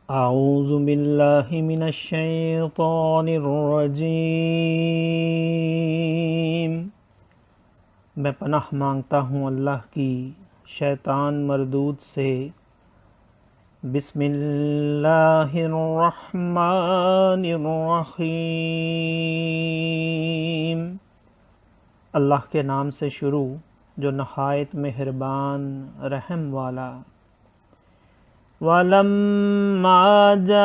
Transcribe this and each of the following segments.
आऊज़ु बिल्लाहि मिनश शैतानिर रजीम। मैं पनाह मांगता हूँ अल्लाह की शैतान मरदूद से। बिस्मिल्लाहिर्रहमानिर्रहीम। अल्लाह के नाम से शुरू जो नहायत मेहरबान रहम वाला। वलम्मा जाअत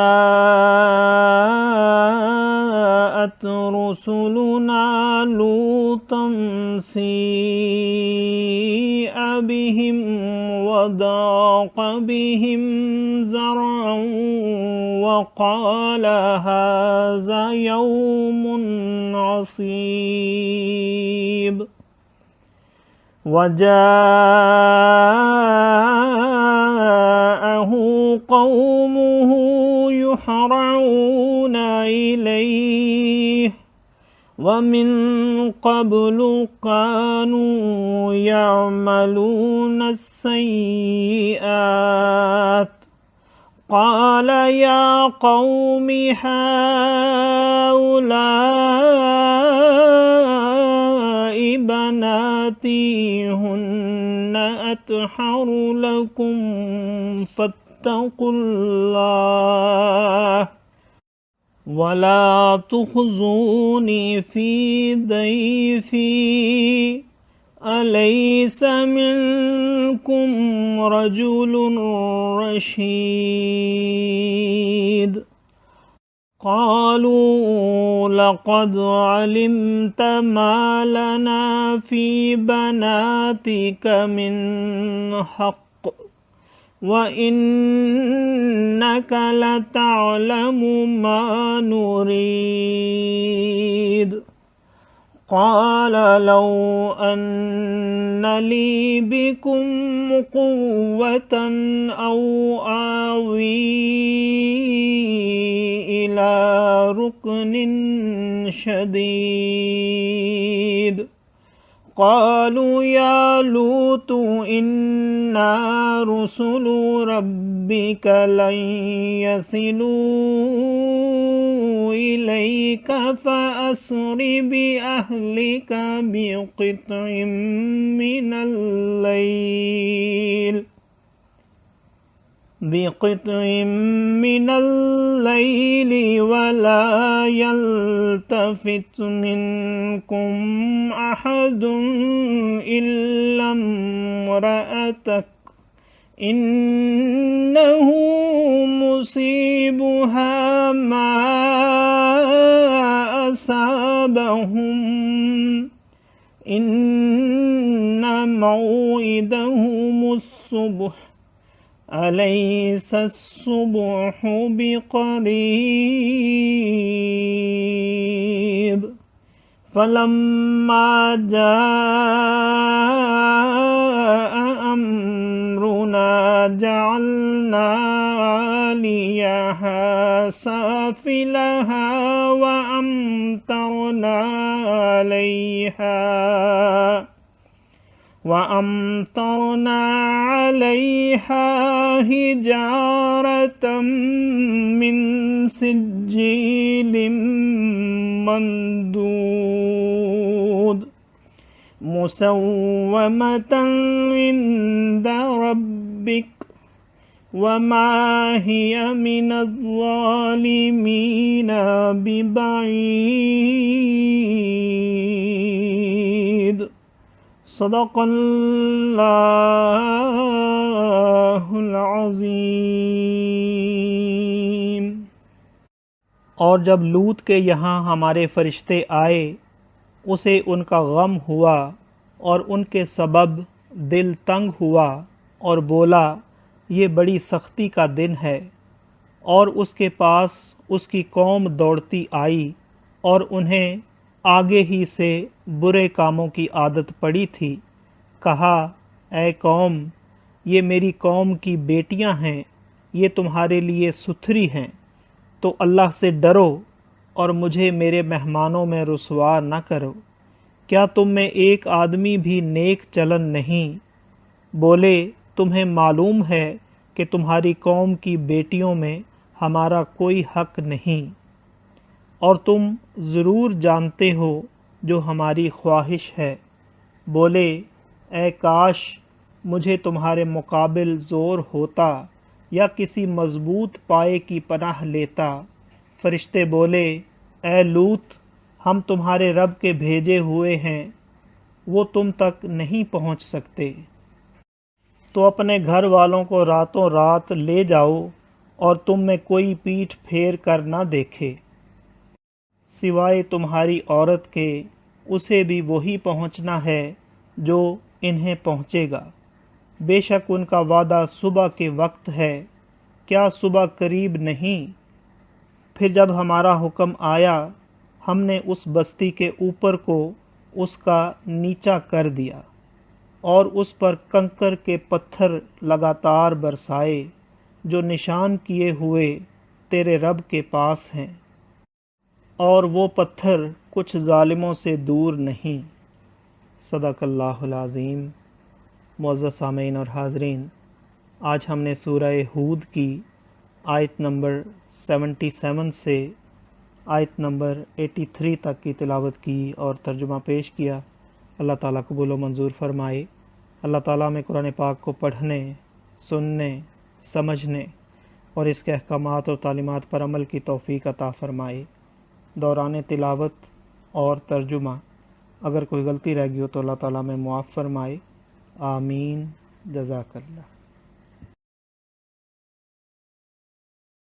रुसुलुना लूतन सीअ बिहिम वदाक़ बिहिम ज़रअन वक़ाल हाज़ा यौमुन असीब। वजाअहु क़ौमुहु युहरऊन इलैहि वमिन क़ब्लु कानू यअमलून अस्सय्यिआत क़ाल या क़ौमि हाउलाइ बनाती हुन्न अतहरु लकुम फत्तकुल्लाह वला तुख़्ज़ूनी फ़ी दैफ़ी अलैसा मिनकुम रजुलुन रशीद। क़ालू लक़द अलिमत मा लना फ़ी बनातिक मिन हक़्क़ व इन्नक लतअलमु मा नुरीद। क़ाल लौ अन्न ली बिकुम क़ुव्वतन औ आवी इला रुकनिन शदीद। क़ालू या लूत इन्ना रुसुलु रब्बिक लन यसिलू इलैक फ़अस्रि बिअहलिक बिक़ित्अम मिनल लैलि वला यल्तफ़ित मिनकुम अहदुन इल्ला इम्रअतक इन्नहु मुसीबुहा मा असाबहुम इन्ना मौइदहुमुस सुब्ह अलैसा अस्सुब्हु बिक़रीब। फलम्मा जाअ अम्रुना जअलना आलियहा साफ़िलहा व अमतरना अलैहा हिजारतम मिन सिज्जीलिम मंदूद मुसव्वमतन इंदा रब्बिक वमा हिय मिनज़्ज़ालिमीन बिबईद। सदक़ल्लाहुल अज़ीम। और जब लूत के यहाँ हमारे फरिश्ते आए उसे उनका गम हुआ और उनके सबब दिल तंग हुआ और बोला ये बड़ी सख्ती का दिन है। और उसके पास उसकी कौम दौड़ती आई और उन्हें आगे ही से बुरे कामों की आदत पड़ी थी। कहा ऐ कौम ये मेरी कौम की बेटियां हैं, ये तुम्हारे लिए सुथरी हैं, तो अल्लाह से डरो और मुझे मेरे मेहमानों में रुसवा न करो। क्या तुम में एक आदमी भी नेक चलन नहीं? बोले तुम्हें मालूम है कि तुम्हारी कौम की बेटियों में ہمارا کوئی حق نہیں، اور تم ضرور جانتے ہو جو ہماری خواہش ہے۔ بولے اے کاش مجھے تمہارے مقابل زور ہوتا یا کسی مضبوط پائے کی پناہ لیتا۔ فرشتے بولے اے لوط، ہم تمہارے رب کے بھیجے ہوئے ہیں، وہ تم تک نہیں پہنچ سکتے، تو اپنے گھر والوں کو راتوں رات لے جاؤ اور تم میں کوئی پیٹھ پھیر کر نہ دیکھے، سوائے تمہاری عورت کے، اسے بھی وہی پہنچنا ہے جو انہیں پہنچے گا۔ بے شک ان کا وعدہ صبح کے وقت ہے، کیا صبح قریب نہیں؟ پھر جب ہمارا حکم آیا، ہم نے اس بستی کے اوپر کو اس کا نیچا کر دیا اور اس پر کنکر کے پتھر لگاتار برسائے جو نشان کیے ہوئے تیرے رب کے پاس ہیں، اور وہ پتھر کچھ ظالموں سے دور نہیں۔ صدق اللہ العظیم۔ معزز سامعین اور حاضرین، آج ہم نے سورہ ہود کی آیت نمبر 77 سے آیت نمبر 83 تک کی تلاوت کی اور ترجمہ پیش کیا۔ اللہ تعالیٰ قبول و منظور فرمائے۔ اللہ تعالیٰ میں قرآن پاک کو پڑھنے، سننے، سمجھنے اور اس کے احکامات اور تعلیمات پر عمل کی توفیق عطا فرمائے۔ دوران تلاوت اور ترجمہ اگر کوئی غلطی رہ گئی ہو تو اللہ تعالیٰ میں معاف فرمائے۔ آمین۔ جزاک اللہ۔